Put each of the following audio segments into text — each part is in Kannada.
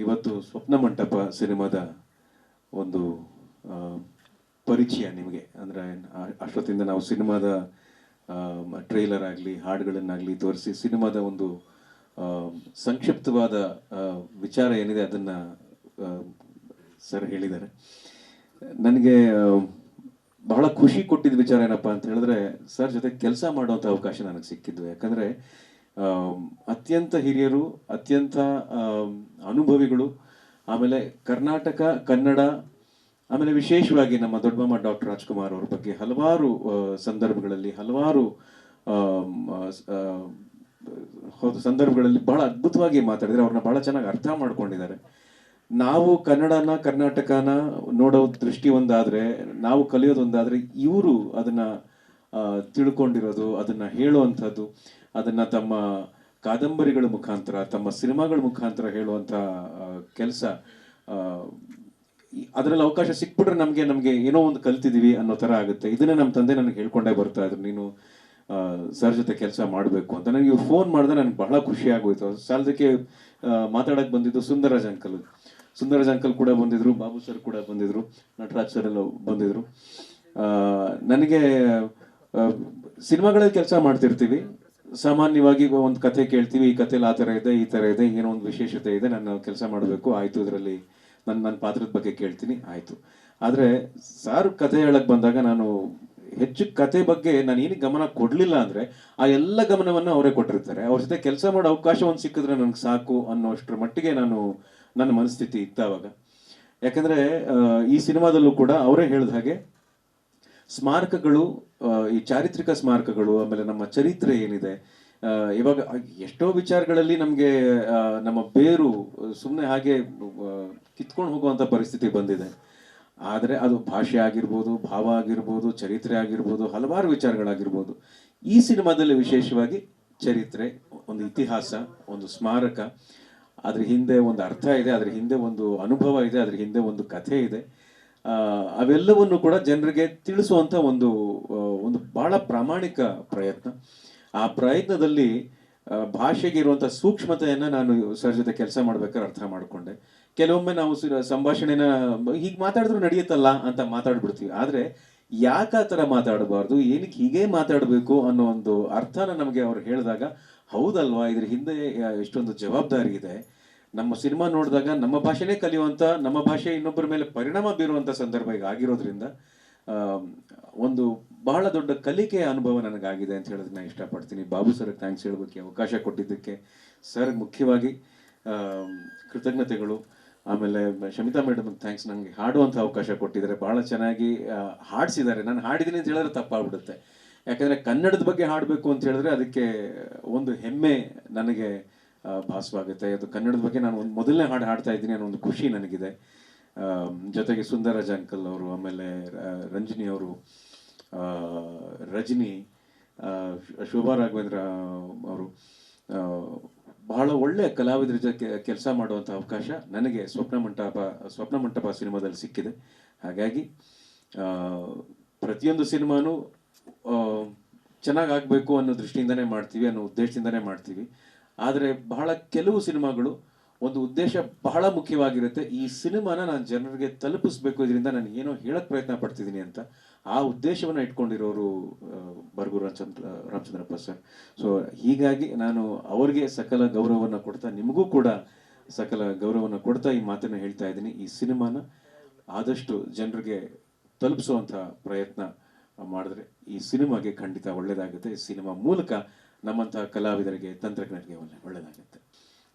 ಇವತ್ತು ಸ್ವಪ್ನ ಮಂಟಪ ಸಿನಿಮಾದ ಒಂದು ಆ, ಪರಿಚಯ ನಿಮಗೆ ಅಂದರೆ ಅಷ್ಟೊತ್ತಿಂದ ನಾವು ಸಿನಿಮಾದ ಟ್ರೈಲರ್ ಆಗಲಿ ಹಾಡುಗಳನ್ನಾಗಲಿ ತೋರಿಸಿ ಸಿನಿಮಾದ ಒಂದು ಆ, ಸಂಕ್ಷಿಪ್ತವಾದ ವಿಚಾರ ಏನಿದೆ ಅದನ್ನು ಸರ್ ಹೇಳಿದ್ದಾರೆ. ನನಗೆ ಬಹಳ ಖುಷಿ ಕೊಟ್ಟಿದ್ದ ವಿಚಾರ ಏನಪ್ಪ ಅಂತ ಹೇಳಿದ್ರೆ ಸರ್ ಜೊತೆ ಕೆಲಸ ಮಾಡುವಂಥ ಅವಕಾಶ ನನಗೆ ಸಿಕ್ಕಿದ್ದು. ಯಾಕಂದರೆ ಅತ್ಯಂತ ಹಿರಿಯರು, ಅತ್ಯಂತ ಅನುಭವಿಗಳು, ಆಮೇಲೆ ಕರ್ನಾಟಕ ಕನ್ನಡ, ಆಮೇಲೆ ವಿಶೇಷವಾಗಿ ನಮ್ಮ ದೊಡ್ಡಮ್ಮ ಡಾಕ್ಟರ್ ರಾಜ್ಕುಮಾರ್ ಅವ್ರ ಬಗ್ಗೆ ಹಲವಾರು ಸಂದರ್ಭಗಳಲ್ಲಿ ಸಂದರ್ಭಗಳಲ್ಲಿ ಬಹಳ ಅದ್ಭುತವಾಗಿ ಮಾತಾಡಿದರೆ ಅವ್ರನ್ನ ಬಹಳ ಚೆನ್ನಾಗಿ ಅರ್ಥ ಮಾಡ್ಕೊಂಡಿದ್ದಾರೆ. ನಾವು ಕನ್ನಡನ ಕರ್ನಾಟಕನ ನೋಡೋ ದೃಷ್ಟಿ ಒಂದಾದರೆ, ನಾವು ಕಲಿಯೋದೊಂದಾದರೆ, ಇವರು ಅದನ್ನು ತಿಳ್ಕೊಂಡಿರೋದು, ಅದನ್ನು ಹೇಳುವಂಥದ್ದು, ಅದನ್ನು ತಮ್ಮ ಕಾದಂಬರಿಗಳ ಮುಖಾಂತರ, ತಮ್ಮ ಸಿನಿಮಾಗಳ ಮುಖಾಂತರ ಹೇಳುವಂಥ ಕೆಲಸ, ಅದರಲ್ಲಿ ಅವಕಾಶ ಸಿಕ್ಬಿಟ್ರೆ ನಮಗೆ ಏನೋ ಒಂದು ಕಲ್ತಿದ್ದೀವಿ ಅನ್ನೋ ಥರ ಆಗುತ್ತೆ. ಇದನ್ನೇ ನಮ್ಮ ತಂದೆ ನನಗೆ ಹೇಳ್ಕೊಂಡೇ ಬರ್ತಾ ಇದ್ರು, ನೀನು ಸರ್ ಜೊತೆ ಕೆಲಸ ಮಾಡಬೇಕು ಅಂತ. ನನಗೆ ಇವ್ರು ಫೋನ್ ಮಾಡಿದ್ರೆ ನನಗೆ ಬಹಳ ಖುಷಿ ಆಗೋಯ್ತು. ಸಾಲದಕ್ಕೆ ಮಾತಾಡೋಕ್ಕೆ ಬಂದಿದ್ದು ಸುಂದರರಾಜ್ ಅಂಕಲ್ ಕೂಡ ಬಂದಿದ್ರು, ಬಾಬು ಸರ್ ಕೂಡ ಬಂದಿದ್ರು, ನಟರಾಜ್ ಸರ್ ಎಲ್ಲ ಬಂದಿದ್ರು. ನನಗೆ ಸಿನಿಮಾಗಳಲ್ಲಿ ಕೆಲಸ ಮಾಡ್ತಿರ್ತೀವಿ, ಸಾಮಾನ್ಯವಾಗಿ ಒಂದು ಕಥೆ ಕೇಳ್ತೀವಿ, ಈ ಕಥೆಲಿ ಆ ಥರ ಇದೆ, ಈ ಥರ ಇದೆ, ಏನೋ ಒಂದು ವಿಶೇಷತೆ ಇದೆ, ನಾನು ಕೆಲಸ ಮಾಡಬೇಕು, ಆಯಿತು, ಇದರಲ್ಲಿ ನನ್ನ ಪಾತ್ರದ ಬಗ್ಗೆ ಕೇಳ್ತೀನಿ, ಆಯಿತು. ಆದರೆ ಸಾರು ಕಥೆ ಹೇಳಕ್ಕೆ ಬಂದಾಗ ನಾನು ಹೆಚ್ಚು ಕತೆ ಬಗ್ಗೆ ನಾನು ಏನಕ್ಕೆ ಗಮನ ಕೊಡಲಿಲ್ಲ ಅಂದರೆ ಆ ಎಲ್ಲ ಗಮನವನ್ನು ಅವರೇ ಕೊಟ್ಟಿರ್ತಾರೆ. ಅವ್ರ ಜೊತೆ ಕೆಲಸ ಮಾಡೋ ಅವಕಾಶ ಒಂದು ಸಿಕ್ಕಿದ್ರೆ ನನಗೆ ಸಾಕು ಅನ್ನೋಷ್ಟರ ಮಟ್ಟಿಗೆ ನನ್ನ ಮನಸ್ಥಿತಿ ಇತ್ತು ಆವಾಗ. ಯಾಕಂದರೆ ಈ ಸಿನಿಮಾದಲ್ಲೂ ಕೂಡ ಅವರೇ ಹೇಳಿದ ಹಾಗೆ ಸ್ಮಾರಕಗಳು, ಈ ಚಾರಿತ್ರಿಕ ಸ್ಮಾರಕಗಳು, ಆಮೇಲೆ ನಮ್ಮ ಚರಿತ್ರೆ ಏನಿದೆ, ಇವಾಗ ಎಷ್ಟೋ ವಿಚಾರಗಳಲ್ಲಿ ನಮಗೆ ನಮ್ಮ ಬೇರು ಸುಮ್ಮನೆ ಹಾಗೆ ಕಿತ್ಕೊಂಡು ಹೋಗುವಂಥ ಪರಿಸ್ಥಿತಿ ಬಂದಿದೆ. ಆದರೆ ಅದು ಭಾಷೆ ಆಗಿರ್ಬೋದು, ಭಾವ ಆಗಿರ್ಬೋದು, ಚರಿತ್ರೆ ಆಗಿರ್ಬೋದು, ಹಲವಾರು ವಿಚಾರಗಳಾಗಿರ್ಬೋದು. ಈ ಸಿನಿಮಾದಲ್ಲಿ ವಿಶೇಷವಾಗಿ ಚರಿತ್ರೆ, ಒಂದು ಇತಿಹಾಸ, ಒಂದು ಸ್ಮಾರಕ, ಅದ್ರ ಹಿಂದೆ ಒಂದು ಅರ್ಥ ಇದೆ, ಅದ್ರ ಹಿಂದೆ ಒಂದು ಅನುಭವ ಇದೆ, ಅದ್ರ ಹಿಂದೆ ಒಂದು ಕಥೆ ಇದೆ. ಅವೆಲ್ಲವನ್ನು ಕೂಡ ಜನರಿಗೆ ತಿಳಿಸುವಂಥ ಒಂದು ಬಹಳ ಪ್ರಾಮಾಣಿಕ ಪ್ರಯತ್ನ. ಆ ಪ್ರಯತ್ನದಲ್ಲಿ ಭಾಷೆಗೆ ಇರುವಂಥ ಸೂಕ್ಷ್ಮತೆಯನ್ನು ನಾನು ಸರ್ ಜೊತೆ ಕೆಲಸ ಮಾಡ್ಬೇಕಾದ್ರೆ ಅರ್ಥ ಮಾಡಿಕೊಂಡೆ. ಕೆಲವೊಮ್ಮೆ ನಾವು ಸಂಭಾಷಣೆನ ಹೀಗೆ ಮಾತಾಡಿದ್ರು ನಡೆಯುತ್ತಲ್ಲ ಅಂತ ಮಾತಾಡ್ಬಿಡ್ತೀವಿ. ಆದರೆ ಯಾಕೆ ಆ ಥರ ಮಾತಾಡಬಾರ್ದು, ಏನಕ್ಕೆ ಹೀಗೆ ಮಾತಾಡಬೇಕು ಅನ್ನೋ ಒಂದು ಅರ್ಥನ ನಮಗೆ ಅವ್ರು ಹೇಳಿದಾಗ, ಹೌದಲ್ವಾ, ಇದ್ರ ಹಿಂದೆ ಎಷ್ಟೊಂದು ಜವಾಬ್ದಾರಿ ಇದೆ. ನಮ್ಮ ಸಿನಿಮಾ ನೋಡಿದಾಗ ನಮ್ಮ ಭಾಷೆನೇ ಕಲಿಯುವಂಥ, ನಮ್ಮ ಭಾಷೆ ಇನ್ನೊಬ್ಬರ ಮೇಲೆ ಪರಿಣಾಮ ಬೀರುವಂಥ ಸಂದರ್ಭ ಈಗ ಆಗಿರೋದ್ರಿಂದ ಒಂದು ಬಹಳ ದೊಡ್ಡ ಕಲಿಕೆಯ ಅನುಭವ ನನಗಾಗಿದೆ ಅಂತ ಹೇಳೋದಕ್ಕೆ ನಾನು ಇಷ್ಟಪಡ್ತೀನಿ. ಬಾಬು ಸರ್ಗೆ ಥ್ಯಾಂಕ್ಸ್ ಹೇಳೋದಕ್ಕೆ ಅವಕಾಶ ಕೊಟ್ಟಿದ್ದಕ್ಕೆ ಸರ್ಗೆ ಮುಖ್ಯವಾಗಿ ಕೃತಜ್ಞತೆಗಳು. ಆಮೇಲೆ ಶಮಿತಾ ಮೇಡಮ್ಗೆ ಥ್ಯಾಂಕ್ಸ್, ನನಗೆ ಹಾಡುವಂಥ ಅವಕಾಶ ಕೊಟ್ಟಿದ್ದಾರೆ, ಭಾಳ ಚೆನ್ನಾಗಿ ಹಾಡಿಸಿದ್ದಾರೆ. ನಾನು ಹಾಡಿದ್ದೀನಿ ಅಂತ ಹೇಳಿದ್ರೆ ತಪ್ಪಾಗ್ಬಿಡುತ್ತೆ. ಯಾಕಂದರೆ ಕನ್ನಡದ ಬಗ್ಗೆ ಹಾಡಬೇಕು ಅಂತ ಹೇಳಿದ್ರೆ ಅದಕ್ಕೆ ಒಂದು ಹೆಮ್ಮೆ ನನಗೆ ಭಾಸವಾಗುತ್ತೆ. ಅದು ಕನ್ನಡದ ಬಗ್ಗೆ ನಾನು ಒಂದು ಮೊದಲನೇ ಹಾಡು ಹಾಡ್ತಾ ಇದ್ದೀನಿ ಅನ್ನೋ ಒಂದು ಖುಷಿ ನನಗಿದೆ. ಜೊತೆಗೆ ಸುಂದರರಾಜ್ ಅಂಕಲ್ ಅವರು, ಆಮೇಲೆ ರಂಜಿನಿ ಅವರು, ರಜನಿ, ಶೋಭಾ ರಾಘವೇಂದ್ರ ಅವರು, ಬಹಳ ಒಳ್ಳೆಯ ಕಲಾವಿದರ ಜೊತೆ ಕೆಲಸ ಮಾಡುವಂಥ ಅವಕಾಶ ನನಗೆ ಸ್ವಪ್ನ ಮಂಟಪ ಸಿನಿಮಾದಲ್ಲಿ ಸಿಕ್ಕಿದೆ. ಹಾಗಾಗಿ ಪ್ರತಿಯೊಂದು ಸಿನಿಮಾನೂ ಚೆನ್ನಾಗಾಗಬೇಕು ಅನ್ನೋ ದೃಷ್ಟಿಯಿಂದನೇ ಮಾಡ್ತೀವಿ, ಅನ್ನೋ ಉದ್ದೇಶದಿಂದನೇ ಮಾಡ್ತೀವಿ. ಆದರೆ ಬಹಳ ಕೆಲವು ಸಿನಿಮಾಗಳು ಒಂದು ಉದ್ದೇಶ ಬಹಳ ಮುಖ್ಯವಾಗಿರುತ್ತೆ. ಈ ಸಿನಿಮಾನ ನಾನು ಜನರಿಗೆ ತಲುಪಿಸ್ಬೇಕು, ಇದರಿಂದ ನಾನು ಏನೋ ಹೇಳಕ್ಕೆ ಪ್ರಯತ್ನ ಪಡ್ತಿದ್ದೀನಿ ಅಂತ ಆ ಉದ್ದೇಶವನ್ನು ಇಟ್ಕೊಂಡಿರೋರು ಬರಗೂರು ರಾಮಚಂದ್ರಪ್ಪ ಸರ್. ಸೊ ಹೀಗಾಗಿ ನಾನು ಅವ್ರಿಗೆ ಸಕಲ ಗೌರವವನ್ನು ಕೊಡ್ತಾ, ನಿಮಗೂ ಕೂಡ ಸಕಲ ಗೌರವವನ್ನು ಕೊಡ್ತಾ ಈ ಮಾತನ್ನು ಹೇಳ್ತಾ ಇದ್ದೀನಿ. ಈ ಸಿನಿಮಾನ ಆದಷ್ಟು ಜನರಿಗೆ ತಲುಪಿಸುವಂಥ ಪ್ರಯತ್ನ ಮಾಡಿದ್ರೆ ಈ ಸಿನಿಮಾಗೆ ಖಂಡಿತ ಒಳ್ಳೆಯದಾಗುತ್ತೆ. ಈ ಸಿನಿಮಾ ಮೂಲಕ ನಮ್ಮಂಥ ಕಲಾವಿದರಿಗೆ, ತಂತ್ರಜ್ಞರಿಗೆ ಒಳ್ಳೆಯದಾಗುತ್ತೆ.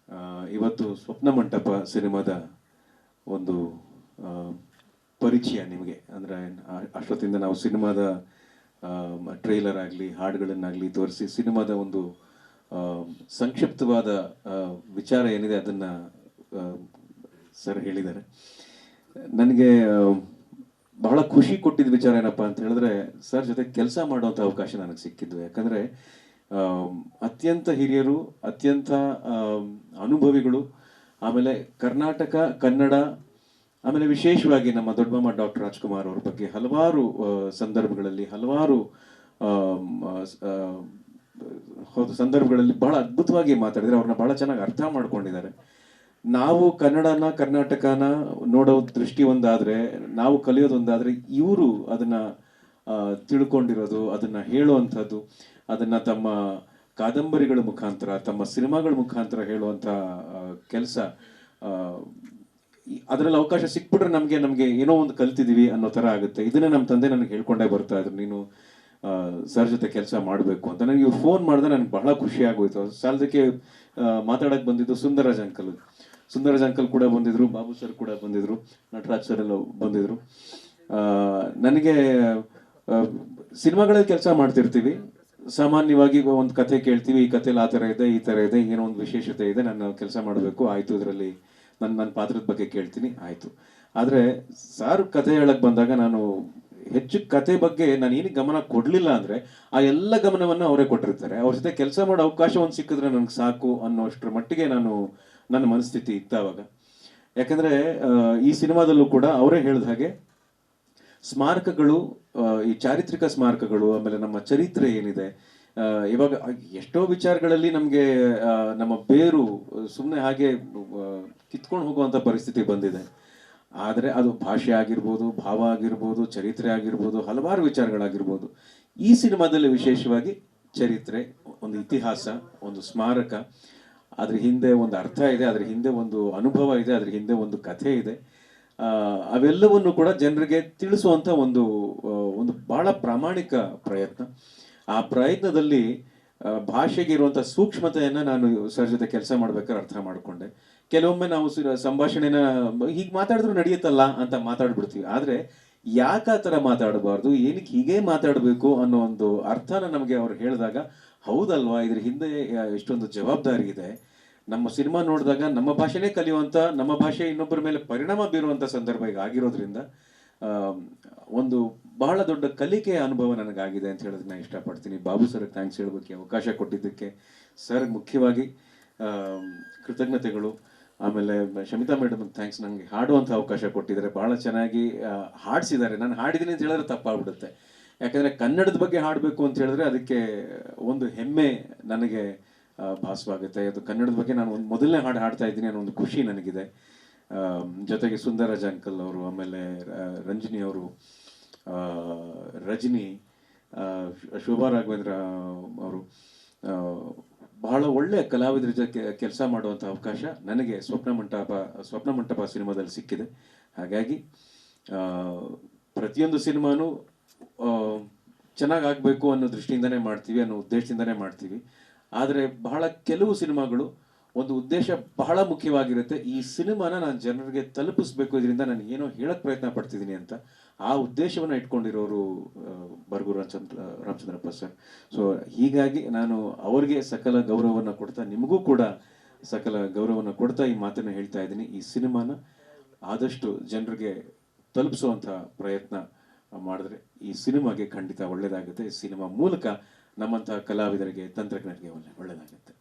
ಇವತ್ತು ಸ್ವಪ್ನ ಮಂಟಪ ಸಿನಿಮಾದ ಒಂದು ಪರಿಚಯ ನಿಮಗೆ ಅಂದರೆ ಅಷ್ಟೊತ್ತಿಂದ ನಾವು ಸಿನಿಮಾದ ಟ್ರೈಲರ್ ಆಗಲಿ ಹಾಡುಗಳನ್ನಾಗಲಿ ತೋರಿಸಿ ಸಿನಿಮಾದ ಒಂದು ಸಂಕ್ಷಿಪ್ತವಾದ ವಿಚಾರ ಏನಿದೆ ಅದನ್ನು ಸರ್ ಹೇಳಿದ್ದಾರೆ. ನನಗೆ ಬಹಳ ಖುಷಿ ಕೊಟ್ಟಿದ್ದ ವಿಚಾರ ಏನಪ್ಪ ಅಂತ ಹೇಳಿದ್ರೆ ಸರ್ ಜೊತೆ ಕೆಲಸ ಮಾಡುವಂಥ ಅವಕಾಶ ನನಗೆ ಸಿಕ್ಕಿದ್ದು. ಯಾಕಂದರೆ ಅತ್ಯಂತ ಹಿರಿಯರು, ಅತ್ಯಂತ ಅನುಭವಿಗಳು, ಆಮೇಲೆ ಕರ್ನಾಟಕ ಕನ್ನಡ, ಆಮೇಲೆ ವಿಶೇಷವಾಗಿ ನಮ್ಮ ದೊಡ್ಡಮ್ಮ ಡಾಕ್ಟರ್ ರಾಜ್ಕುಮಾರ್ ಅವ್ರ ಬಗ್ಗೆ ಹಲವಾರು ಸಂದರ್ಭಗಳಲ್ಲಿ ಸಂದರ್ಭಗಳಲ್ಲಿ ಬಹಳ ಅದ್ಭುತವಾಗಿ ಮಾತಾಡಿದರೆ ಅವ್ರನ್ನ ಬಹಳ ಚೆನ್ನಾಗಿ ಅರ್ಥ ಮಾಡ್ಕೊಂಡಿದ್ದಾರೆ. ನಾವು ಕನ್ನಡನ ಕರ್ನಾಟಕನ ನೋಡೋ ದೃಷ್ಟಿ ಒಂದಾದ್ರೆ, ನಾವು ಕಲಿಯೋದೊಂದಾದ್ರೆ, ಇವರು ಅದನ್ನ ತಿಳ್ಕೊಂಡಿರೋದು, ಅದನ್ನ ಹೇಳುವಂಥದ್ದು, ಅದನ್ನ ತಮ್ಮ ಕಾದಂಬರಿಗಳ ಮುಖಾಂತರ, ತಮ್ಮ ಸಿನಿಮಾಗಳ ಮುಖಾಂತರ ಹೇಳುವಂಥ ಕೆಲಸ, ಅದರಲ್ಲಿ ಅವಕಾಶ ಸಿಕ್ಬಿಟ್ರೆ ನಮಗೆ ಏನೋ ಒಂದು ಕಲ್ತಿದೀವಿ ಅನ್ನೋ ಥರ ಆಗುತ್ತೆ. ಇದನ್ನೇ ನಮ್ಮ ತಂದೆ ನನಗೆ ಹೇಳ್ಕೊಂಡೇ ಬರ್ತಾ ಇದ್ರು, ನೀನು ಸರ್ ಜೊತೆ ಕೆಲಸ ಮಾಡಬೇಕು ಅಂತ. ನನಗೆ ಇವ್ರು ಫೋನ್ ಮಾಡಿದ್ರೆ ನನಗೆ ಬಹಳ ಖುಷಿ ಆಗೋಯ್ತು. ಸಾಲದಕ್ಕೆ ಮಾತಾಡಕ್ಕೆ ಬಂದಿದ್ದು ಸುಂದರರಾಜ್ ಅಂಕಲ್. ಸುಂದರರಾಜ್ ಅಂಕಲ್ ಕೂಡ ಬಂದಿದ್ರು, ಬಾಬು ಸರ್ ಕೂಡ ಬಂದಿದ್ರು, ನಟರಾಜ್ ಸರ್ ಎಲ್ಲ ಬಂದಿದ್ರು. ನನಗೆ ಸಿನಿಮಾಗಳಲ್ಲಿ ಕೆಲಸ ಮಾಡ್ತಿರ್ತೀವಿ, ಸಾಮಾನ್ಯವಾಗಿ ಒಂದು ಕಥೆ ಕೇಳ್ತೀವಿ, ಈ ಕಥೆಲಿ ಆ ಥರ ಇದೆ, ಈ ಥರ ಇದೆ, ಏನೋ ಒಂದು ವಿಶೇಷತೆ ಇದೆ, ನಾನು ಕೆಲಸ ಮಾಡಬೇಕು, ಆಯಿತು, ಇದರಲ್ಲಿ ನನ್ನ ಪಾತ್ರದ ಬಗ್ಗೆ ಕೇಳ್ತೀನಿ, ಆಯಿತು. ಆದರೆ ಸಾರ್ ಕಥೆ ಹೇಳಕ್ಕೆ ಬಂದಾಗ ನಾನು ಹೆಚ್ಚು ಕತೆ ಬಗ್ಗೆ ನಾನು ಏನಕ್ಕೆ ಗಮನ ಕೊಡಲಿಲ್ಲ ಅಂದರೆ, ಆ ಎಲ್ಲ ಗಮನವನ್ನು ಅವರೇ ಕೊಟ್ಟಿರ್ತಾರೆ. ಅವ್ರ ಜೊತೆ ಕೆಲಸ ಮಾಡೋ ಅವಕಾಶ ಒಂದು ಸಿಕ್ಕಿದ್ರೆ ನನಗೆ ಸಾಕು ಅನ್ನೋಷ್ಟರ ಮಟ್ಟಿಗೆ ನನ್ನ ಮನಸ್ಥಿತಿ ಇತ್ತು ಅವಾಗ. ಯಾಕಂದರೆ ಈ ಸಿನಿಮಾದಲ್ಲೂ ಕೂಡ ಅವರೇ ಹೇಳಿದ ಹಾಗೆ ಸ್ಮಾರಕಗಳು, ಈ ಚಾರಿತ್ರಿಕ ಸ್ಮಾರಕಗಳು, ಆಮೇಲೆ ನಮ್ಮ ಚರಿತ್ರೆ ಏನಿದೆ, ಇವಾಗ ಎಷ್ಟೋ ವಿಚಾರಗಳಲ್ಲಿ ನಮಗೆ ನಮ್ಮ ಬೇರು ಸುಮ್ಮನೆ ಹಾಗೆ ಕಿತ್ಕೊಂಡು ಹೋಗುವಂಥ ಪರಿಸ್ಥಿತಿ ಬಂದಿದೆ. ಆದರೆ ಅದು ಭಾಷೆ ಆಗಿರ್ಬೋದು, ಭಾವ ಆಗಿರ್ಬೋದು, ಚರಿತ್ರೆ ಆಗಿರ್ಬೋದು, ಹಲವಾರು ವಿಚಾರಗಳಾಗಿರ್ಬೋದು. ಈ ಸಿನಿಮಾದಲ್ಲಿ ವಿಶೇಷವಾಗಿ ಚರಿತ್ರೆ, ಒಂದು ಇತಿಹಾಸ, ಒಂದು ಸ್ಮಾರಕ, ಅದ್ರ ಹಿಂದೆ ಒಂದು ಅರ್ಥ ಇದೆ, ಅದ್ರ ಹಿಂದೆ ಒಂದು ಅನುಭವ ಇದೆ, ಅದ್ರ ಹಿಂದೆ ಒಂದು ಕಥೆ ಇದೆ. ಅವೆಲ್ಲವನ್ನು ಕೂಡ ಜನರಿಗೆ ತಿಳಿಸುವಂಥ ಒಂದು ಬಹಳ ಪ್ರಾಮಾಣಿಕ ಪ್ರಯತ್ನ. ಆ ಪ್ರಯತ್ನದಲ್ಲಿ ಭಾಷೆಗೆ ಇರುವಂಥ ಸೂಕ್ಷ್ಮತೆಯನ್ನು ನಾನು ಸರ್ ಜೊತೆ ಕೆಲಸ ಮಾಡ್ಬೇಕಾದ್ರೆ ಅರ್ಥ ಮಾಡಿಕೊಂಡೆ. ಕೆಲವೊಮ್ಮೆ ನಾವು ಸಂಭಾಷಣೆನ ಹೀಗೆ ಮಾತಾಡಿದ್ರು ನಡೆಯುತ್ತಲ್ಲ ಅಂತ ಮಾತಾಡ್ಬಿಡ್ತೀವಿ. ಆದರೆ ಯಾಕೆ ಆ ಥರ ಮಾತಾಡಬಾರ್ದು, ಏನಕ್ಕೆ ಹೀಗೆ ಮಾತಾಡಬೇಕು ಅನ್ನೋ ಒಂದು ಅರ್ಥನ ನಮಗೆ ಅವ್ರು ಹೇಳಿದಾಗ, ಹೌದಲ್ವಾ, ಇದ್ರ ಹಿಂದೆ ಎಷ್ಟೊಂದು ಜವಾಬ್ದಾರಿ ಇದೆ. ನಮ್ಮ ಸಿನಿಮಾ ನೋಡಿದಾಗ ನಮ್ಮ ಭಾಷೆನೇ ಕಲಿಯುವಂಥ, ನಮ್ಮ ಭಾಷೆ ಇನ್ನೊಬ್ಬರ ಮೇಲೆ ಪರಿಣಾಮ ಬೀರುವಂಥ ಸಂದರ್ಭ ಈಗ ಆಗಿರೋದ್ರಿಂದ ಒಂದು ಬಹಳ ದೊಡ್ಡ ಕಲಿಕೆಯ ಅನುಭವ ನನಗಾಗಿದೆ ಅಂತ ಹೇಳೋದಕ್ಕೆ ನಾನು ಇಷ್ಟಪಡ್ತೀನಿ. ಬಾಬು ಸರ್ಗೆ ಥ್ಯಾಂಕ್ಸ್ ಹೇಳೋದಕ್ಕೆ ಅವಕಾಶ ಕೊಟ್ಟಿದ್ದಕ್ಕೆ ಸರ್ ಮುಖ್ಯವಾಗಿ ಕೃತಜ್ಞತೆಗಳು. ಆಮೇಲೆ ಶಮಿತಾ ಮೇಡಮ್ಗೆ ಥ್ಯಾಂಕ್ಸ್, ನನಗೆ ಹಾಡುವಂಥ ಅವಕಾಶ ಕೊಟ್ಟಿದ್ದಾರೆ, ಭಾಳ ಚೆನ್ನಾಗಿ ಹಾಡಿಸಿದ್ದಾರೆ. ನಾನು ಹಾಡಿದ್ದೀನಿ ಅಂತ ಹೇಳಿದ್ರೆ ತಪ್ಪಾಗ್ಬಿಡುತ್ತೆ. ಯಾಕಂದರೆ ಕನ್ನಡದ ಬಗ್ಗೆ ಹಾಡಬೇಕು ಅಂತ ಹೇಳಿದ್ರೆ ಅದಕ್ಕೆ ಒಂದು ಹೆಮ್ಮೆ ನನಗೆ ಭಾಸವಾಗುತ್ತೆ. ಅದು ಕನ್ನಡದ ಬಗ್ಗೆ ನಾನು ಒಂದು ಮೊದಲನೇ ಹಾಡು ಹಾಡ್ತಾ ಇದ್ದೀನಿ ಅನ್ನೋ ಒಂದು ಖುಷಿ ನನಗಿದೆ. ಜೊತೆಗೆ ಸುಂದರರಾಜ್ ಅಂಕಲ್ ಅವರು, ಆಮೇಲೆ ರಂಜಿನಿ ಅವರು, ರಜನಿ, ಶೋಭಾ ರಾಘವೇಂದ್ರ ಅವರು, ಬಹಳ ಒಳ್ಳೆಯ ಕಲಾವಿದರ ಜೊತೆ ಕೆಲಸ ಮಾಡುವಂಥ ಅವಕಾಶ ನನಗೆ ಸ್ವಪ್ನ ಮಂಟಪ ಸಿನಿಮಾದಲ್ಲಿ ಸಿಕ್ಕಿದೆ. ಹಾಗಾಗಿ ಪ್ರತಿಯೊಂದು ಸಿನಿಮಾನು ಚೆನ್ನಾಗಾಗಬೇಕು ಅನ್ನೋ ದೃಷ್ಟಿಯಿಂದನೇ ಮಾಡ್ತೀವಿ, ಅನ್ನೋ ಉದ್ದೇಶದಿಂದನೇ ಮಾಡ್ತೀವಿ. ಆದರೆ ಬಹಳ ಕೆಲವು ಸಿನಿಮಾಗಳು ಒಂದು ಉದ್ದೇಶ ಬಹಳ ಮುಖ್ಯವಾಗಿರುತ್ತೆ. ಈ ಸಿನಿಮಾನ ನಾನು ಜನರಿಗೆ ತಲುಪಿಸ್ಬೇಕು, ಇದರಿಂದ ನಾನು ಏನೋ ಹೇಳಕ್ ಪ್ರಯತ್ನ ಪಡ್ತಿದ್ದೀನಿ ಅಂತ ಆ ಉದ್ದೇಶವನ್ನು ಇಟ್ಕೊಂಡಿರೋರು ಬರಗೂರು ರಾಮಚಂದ್ರಪ್ಪ ಸರ್. ಸೊ ಹೀಗಾಗಿ ನಾನು ಅವ್ರಿಗೆ ಸಕಲ ಗೌರವವನ್ನು ಕೊಡ್ತಾ, ನಿಮಗೂ ಕೂಡ ಸಕಲ ಗೌರವವನ್ನು ಕೊಡ್ತಾ ಈ ಮಾತನ್ನು ಹೇಳ್ತಾ ಇದ್ದೀನಿ. ಈ ಸಿನಿಮಾನ ಆದಷ್ಟು ಜನರಿಗೆ ತಲುಪಿಸುವಂಥ ಪ್ರಯತ್ನ ಮಾಡಿದ್ರೆ ಈ ಸಿನಿಮಾಗೆ ಖಂಡಿತ ಒಳ್ಳೆಯದಾಗುತ್ತೆ. ಈ ಸಿನಿಮಾ ಮೂಲಕ ನಮ್ಮಂತಹ ಕಲಾವಿದರಿಗೆ, ತಂತ್ರಜ್ಞರಿಗೆ ಒಳ್ಳೆಯದಾಗುತ್ತೆ.